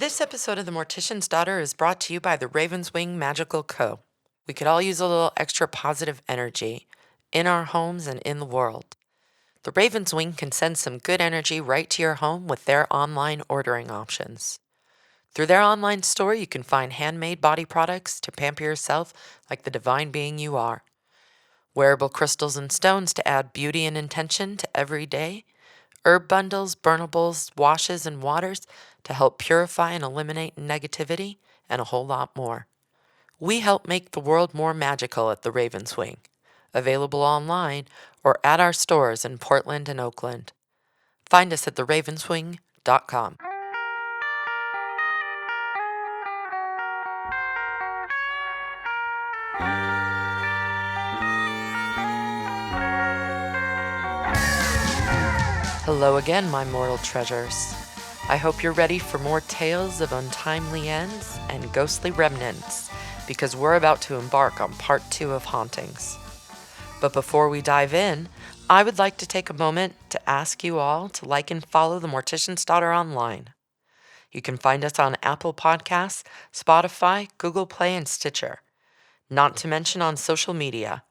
This episode of The Mortician's Daughter is brought to you by the Raven's Wing Magical Co. We could all use a little extra positive energy in our homes and in the world. The Raven's Wing can send some good energy right to your home with their online ordering options. Through their online store, you can find handmade body products to pamper yourself like the divine being you are. Wearable crystals and stones to add beauty and intention to every day. Herb bundles, burnables, washes, and waters to help purify and eliminate negativity, and a whole lot more. We help make the world more magical at the Raven's Wing. Available online or at our stores in Portland and Oakland. Find us at theravenswing.com. Hello again, my mortal treasures. I hope you're ready for more tales of untimely ends and ghostly remnants, because we're about to embark on part 2 of Hauntings. But before we dive in, I would like to take a moment to ask you all to like and follow The Mortician's Daughter online. You can find us on Apple Podcasts, Spotify, Google Play, and Stitcher. Not to mention on social media.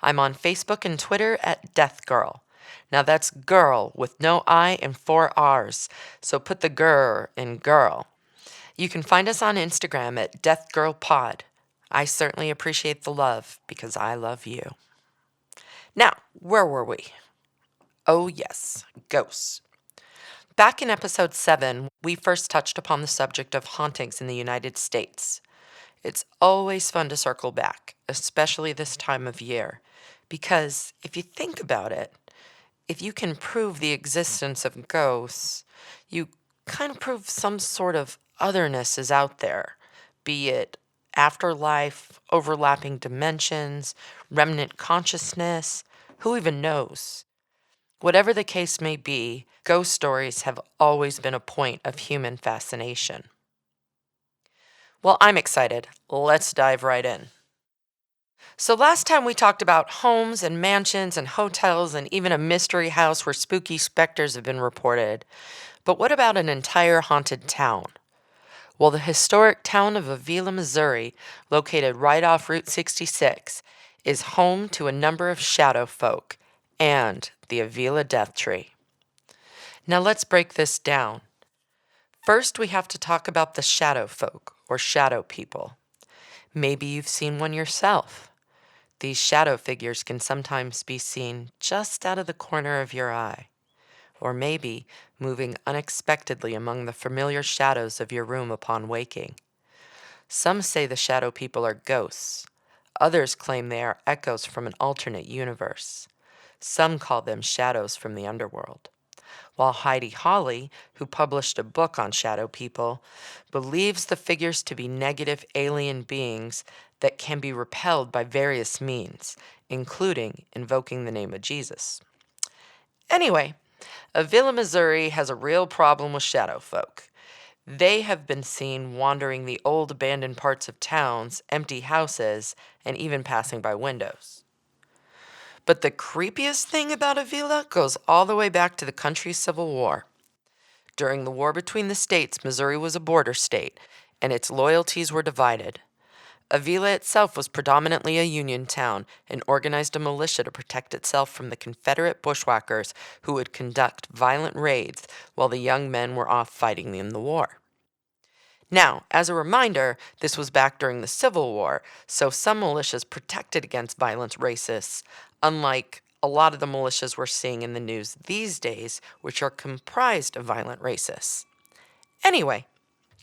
I'm on Facebook and Twitter at Death Girl. Now that's girl with no I and 4 R's, so put the grr in girl. You can find us on Instagram at DeathGirlPod. I certainly appreciate the love because I love you. Now, where were we? Oh yes, ghosts. Back in episode 7, we first touched upon the subject of hauntings in the United States. It's always fun to circle back, especially this time of year, because if you think about it, if you can prove the existence of ghosts, you kind of prove some sort of otherness is out there, be it afterlife, overlapping dimensions, remnant consciousness, who even knows? Whatever the case may be, ghost stories have always been a point of human fascination. Well, I'm excited. Let's dive right in. So last time we talked about homes and mansions and hotels and even a mystery house where spooky specters have been reported. But what about an entire haunted town? Well, the historic town of Avila, Missouri, located right off Route 66, is home to a number of shadow folk and the Avila Death Tree. Now let's break this down. First, we have to talk about the shadow folk, or shadow people. Maybe you've seen one yourself. These shadow figures can sometimes be seen just out of the corner of your eye, or maybe moving unexpectedly among the familiar shadows of your room upon waking. Some say the shadow people are ghosts. Others claim they are echoes from an alternate universe. Some call them shadows from the underworld. While Heidi Hawley, who published a book on shadow people, believes the figures to be negative alien beings that can be repelled by various means, including invoking the name of Jesus. Anyway, Avila, Missouri has a real problem with shadow folk. They have been seen wandering the old abandoned parts of towns, empty houses, and even passing by windows. But the creepiest thing about Avila goes all the way back to the country's Civil War. During the war between the states, Missouri was a border state, and its loyalties were divided. Avila itself was predominantly a Union town and organized a militia to protect itself from the Confederate bushwhackers who would conduct violent raids while the young men were off fighting in the war. Now, as a reminder, this was back during the Civil War, so some militias protected against violent racists, unlike a lot of the militias we're seeing in the news these days, which are comprised of violent racists. Anyway,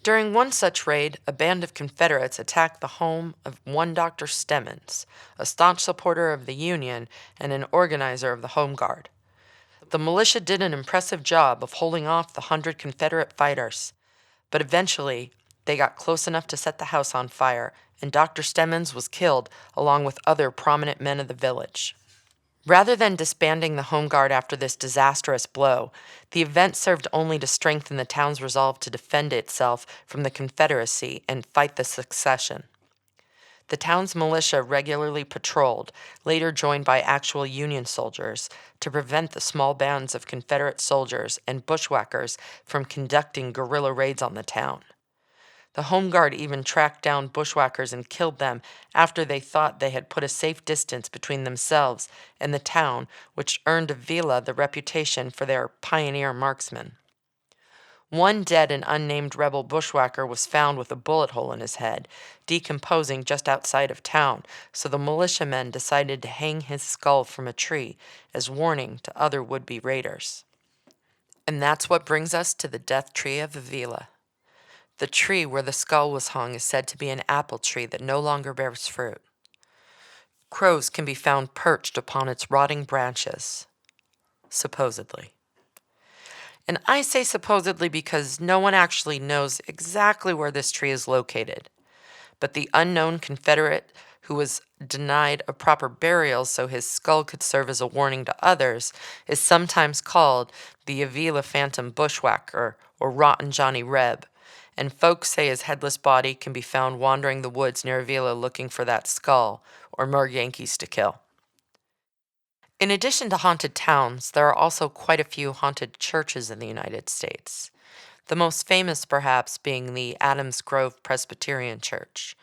during one such raid, a band of Confederates attacked the home of one Dr. Stemmons, a staunch supporter of the Union and an organizer of the Home Guard. The militia did an impressive job of holding off the 100 Confederate fighters, but eventually they got close enough to set the house on fire, and Dr. Stemmons was killed along with other prominent men of the village. Rather than disbanding the Home Guard after this disastrous blow, the event served only to strengthen the town's resolve to defend itself from the Confederacy and fight the secession. The town's militia regularly patrolled, later joined by actual Union soldiers, to prevent the small bands of Confederate soldiers and bushwhackers from conducting guerrilla raids on the town. The Home Guard even tracked down bushwhackers and killed them after they thought they had put a safe distance between themselves and the town, which earned Avila the reputation for their pioneer marksmen. One dead and unnamed rebel bushwhacker was found with a bullet hole in his head, decomposing just outside of town, so the militiamen decided to hang his skull from a tree as warning to other would-be raiders. And that's what brings us to the death tree of Avila. The tree where the skull was hung is said to be an apple tree that no longer bears fruit. Crows can be found perched upon its rotting branches, supposedly. And I say supposedly because no one actually knows exactly where this tree is located. But the unknown Confederate who was denied a proper burial so his skull could serve as a warning to others is sometimes called the Avila Phantom Bushwhacker or Rotten Johnny Reb, and folks say his headless body can be found wandering the woods near Avila looking for that skull or more Yankees to kill. In addition to haunted towns, there are also quite a few haunted churches in the United States. The most famous, perhaps, being the Adams Grove Presbyterian Church,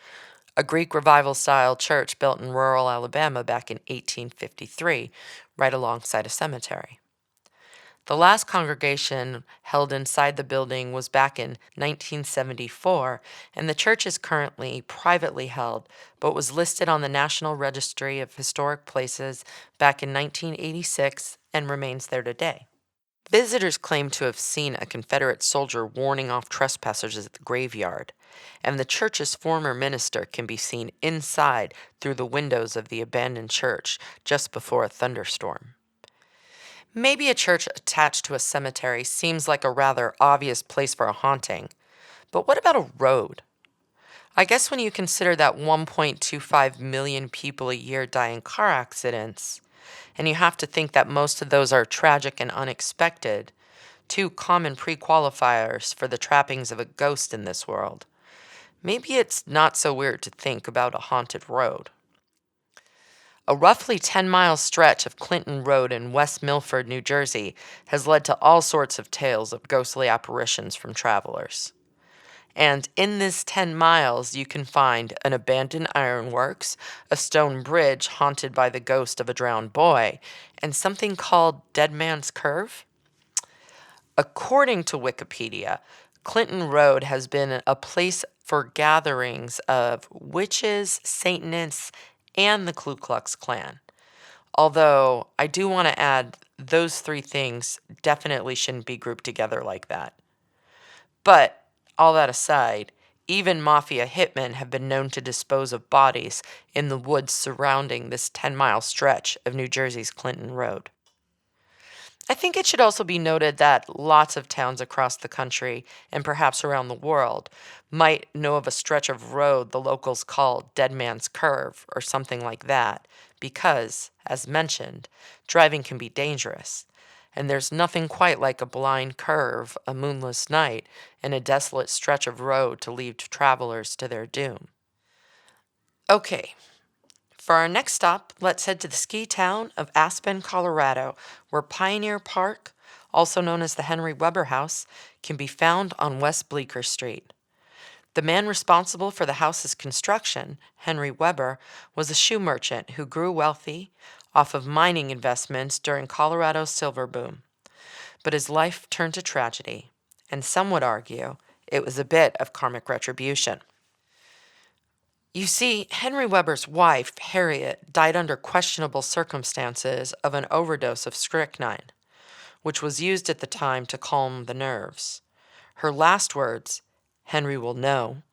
a Greek Revival-style church built in rural Alabama back in 1853, right alongside a cemetery. The last congregation held inside the building was back in 1974, and the church is currently privately held, but was listed on the National Registry of Historic Places back in 1986 and remains there today. Visitors claim to have seen a Confederate soldier warning off trespassers at the graveyard, and the church's former minister can be seen inside through the windows of the abandoned church just before a thunderstorm. Maybe a church attached to a cemetery seems like a rather obvious place for a haunting, but what about a road? I guess when you consider that 1.25 million people a year die in car accidents, and you have to think that most of those are tragic and unexpected, two common pre-qualifiers for the trappings of a ghost in this world, maybe it's not so weird to think about a haunted road. A roughly 10-mile stretch of Clinton Road in West Milford, New Jersey, has led to all sorts of tales of ghostly apparitions from travelers. And in this 10 miles, you can find an abandoned ironworks, a stone bridge haunted by the ghost of a drowned boy, and something called Dead Man's Curve. According to Wikipedia, Clinton Road has been a place for gatherings of witches, Satanists, and the Ku Klux Klan. Although I do want to add those three things definitely shouldn't be grouped together like that. But all that aside, even mafia hitmen have been known to dispose of bodies in the woods surrounding this 10-mile stretch of New Jersey's Clinton Road. I think it should also be noted that lots of towns across the country, and perhaps around the world, might know of a stretch of road the locals call Dead Man's Curve or something like that, because, as mentioned, driving can be dangerous, and there's nothing quite like a blind curve, a moonless night, and a desolate stretch of road to leave travelers to their doom. Okay. For our next stop, let's head to the ski town of Aspen, Colorado, where Pioneer Park, also known as the Henry Weber House, can be found on West Bleecker Street. The man responsible for the house's construction, Henry Weber, was a shoe merchant who grew wealthy off of mining investments during Colorado's silver boom. But his life turned to tragedy, and some would argue it was a bit of karmic retribution. You see, Henry Weber's wife, Harriet, died under questionable circumstances of an overdose of strychnine, which was used at the time to calm the nerves. Her last words, "Henry will know,"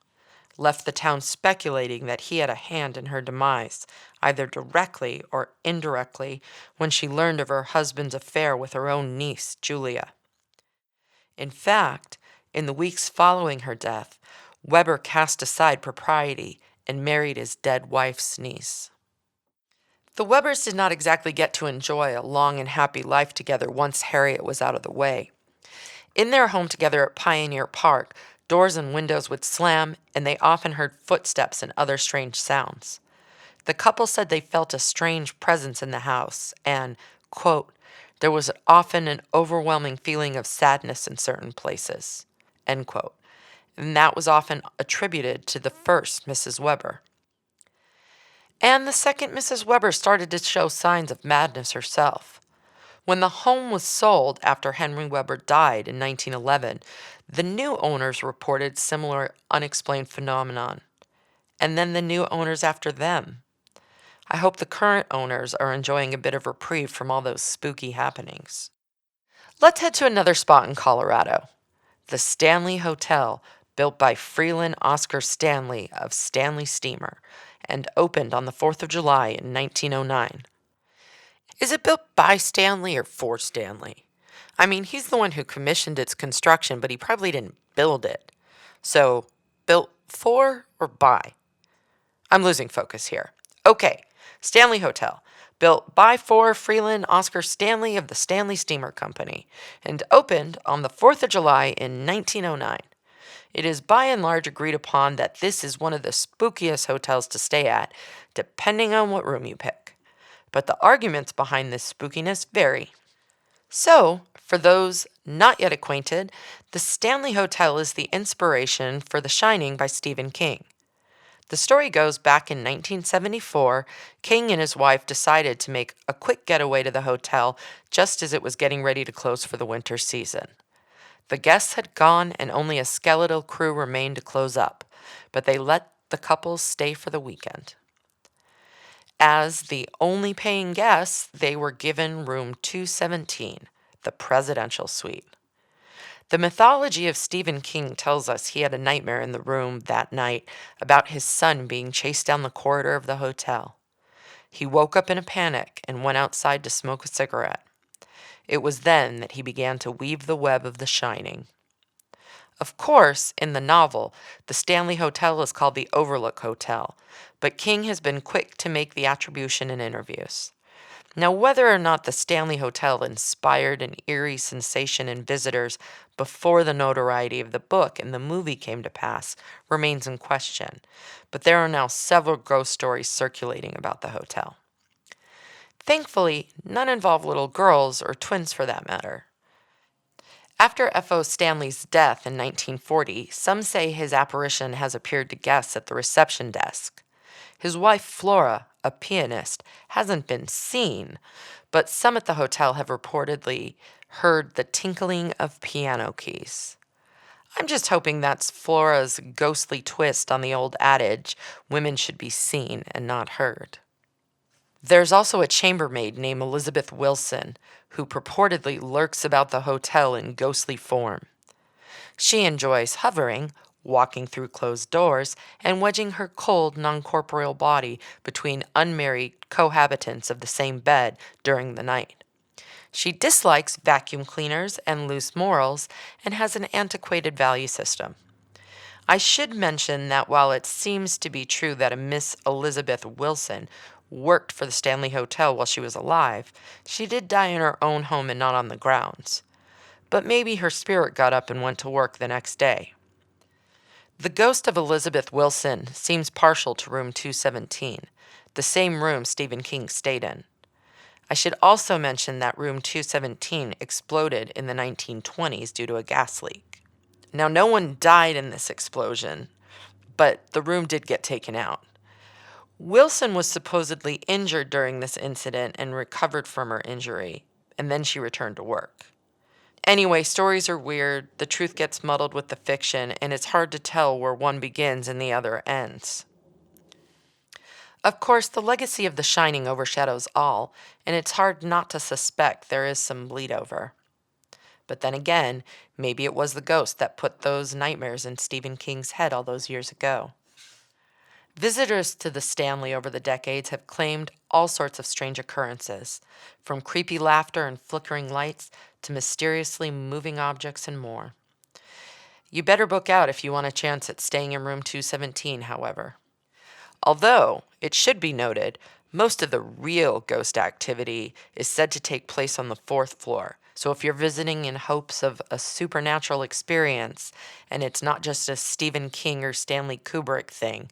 left the town speculating that he had a hand in her demise, either directly or indirectly, when she learned of her husband's affair with her own niece, Julia. In fact, in the weeks following her death, Weber cast aside propriety and married his dead wife's niece. The Webers did not exactly get to enjoy a long and happy life together once Harriet was out of the way. In their home together at Pioneer Park, doors and windows would slam, and they often heard footsteps and other strange sounds. The couple said they felt a strange presence in the house, and, quote, there was often an overwhelming feeling of sadness in certain places, end quote. and that was often attributed to the first Mrs. Weber. And the second Mrs. Weber started to show signs of madness herself. When the home was sold after Henry Weber died in 1911, the new owners reported similar unexplained phenomenon, and then the new owners after them. I hope the current owners are enjoying a bit of reprieve from all those spooky happenings. Let's head to another spot in Colorado, the Stanley Hotel, built by Freeland Oscar Stanley of Stanley Steamer, and opened on the 4th of July in 1909. Is it built by Stanley or for Stanley? I mean, he's the one who commissioned its construction, but he probably didn't build it. So, built for or by? I'm losing focus here. Okay, Stanley Hotel, built by for Freeland Oscar Stanley of the Stanley Steamer Company, and opened on the 4th of July in 1909. It is by and large agreed upon that this is one of the spookiest hotels to stay at, depending on what room you pick. But the arguments behind this spookiness vary. So, for those not yet acquainted, the Stanley Hotel is the inspiration for The Shining by Stephen King. The story goes back in 1974, King and his wife decided to make a quick getaway to the hotel just as it was getting ready to close for the winter season. The guests had gone and only a skeletal crew remained to close up, but they let the couple stay for the weekend. As the only paying guests, they were given room 217, the presidential suite. The mythology of Stephen King tells us he had a nightmare in the room that night about his son being chased down the corridor of the hotel. He woke up in a panic and went outside to smoke a cigarette. It was then that he began to weave the web of The Shining. Of course, in the novel, the Stanley Hotel is called the Overlook Hotel, but King has been quick to make the attribution in interviews. Now, whether or not the Stanley Hotel inspired an eerie sensation in visitors before the notoriety of the book and the movie came to pass remains in question, but there are now several ghost stories circulating about the hotel. Thankfully, none involve little girls or twins for that matter. After F.O. Stanley's death in 1940, some say his apparition has appeared to guests at the reception desk. His wife, Flora, a pianist, hasn't been seen, but some at the hotel have reportedly heard the tinkling of piano keys. I'm just hoping that's Flora's ghostly twist on the old adage, women should be seen and not heard. There's also a chambermaid named Elizabeth Wilson, who purportedly lurks about the hotel in ghostly form. She enjoys hovering, walking through closed doors, and wedging her cold, non-corporeal body between unmarried cohabitants of the same bed during the night. She dislikes vacuum cleaners and loose morals and has an antiquated value system. I should mention that while it seems to be true that a Miss Elizabeth Wilson worked for the Stanley Hotel while she was alive, she did die in her own home and not on the grounds. But maybe her spirit got up and went to work the next day. The ghost of Elizabeth Wilson seems partial to room 217, the same room Stephen King stayed in. I should also mention that room 217 exploded in the 1920s due to a gas leak. Now, no one died in this explosion, but the room did get taken out. Wilson was supposedly injured during this incident and recovered from her injury, and then she returned to work. Anyway, stories are weird, the truth gets muddled with the fiction, and it's hard to tell where one begins and the other ends. Of course, the legacy of The Shining overshadows all, and it's hard not to suspect there is some bleed over. But then again, maybe it was the ghost that put those nightmares in Stephen King's head all those years ago. Visitors to the Stanley over the decades have claimed all sorts of strange occurrences, from creepy laughter and flickering lights to mysteriously moving objects and more. You better book out if you want a chance at staying in room 217, however. Although, it should be noted, most of the real ghost activity is said to take place on the 4th floor. So if you're visiting in hopes of a supernatural experience, and it's not just a Stephen King or Stanley Kubrick thing,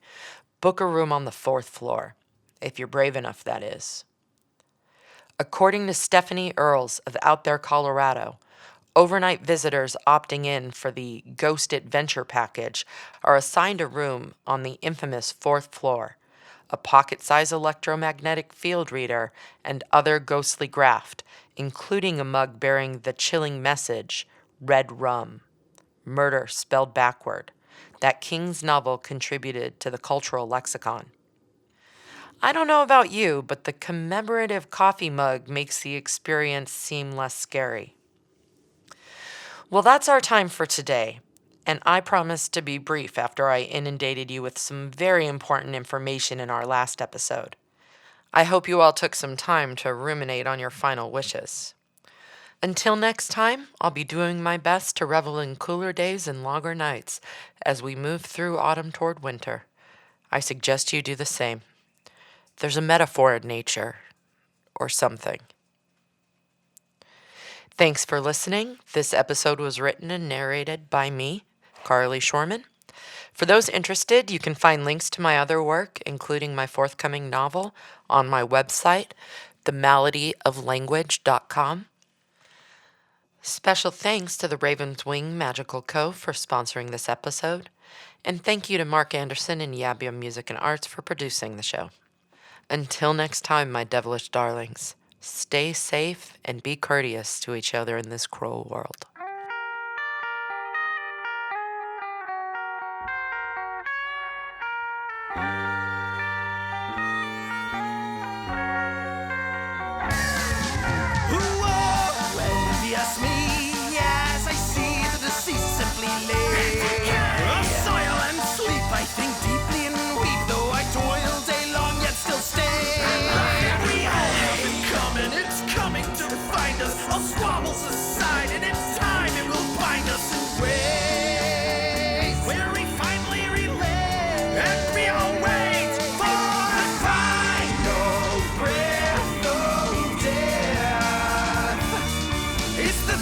book a room on the 4th floor, if you're brave enough, that is. According to Stephanie Earls of Out There, Colorado, Overnight visitors opting in for the Ghost Adventure package are assigned a room on the infamous fourth floor, a pocket-sized electromagnetic field reader, and other ghostly graft, including a mug bearing the chilling message, Red Rum, murder spelled backward, that King's novel contributed to the cultural lexicon. I don't know about you, but the commemorative coffee mug makes the experience seem less scary. Well, that's our time for today, and I promised to be brief after I inundated you with some very important information in our last episode. I hope you all took some time to ruminate on your final wishes. Until next time, I'll be doing my best to revel in cooler days and longer nights as we move through autumn toward winter. I suggest you do the same. There's a metaphor in nature, or something. Thanks for listening. This episode was written and narrated by me, Carly Schorman. For those interested, you can find links to my other work, including my forthcoming novel, on my website, themelodyoflanguage.com. Special thanks to the Raven's Wing Magical Co. for sponsoring this episode, and thank you to Mark Anderson and Yabia Music and Arts for producing the show. Until next time, my devilish darlings, stay safe and be courteous to each other in this cruel world. Envious me as I see the deceased simply lay of soil and sleep. I think deeply and weep, though I toil day long, yet still stay. We all have it coming, it's coming to find us. All squabbles aside, and in time it will bind us in ways where we finally relate. And we all wait for a final breath of death. It's the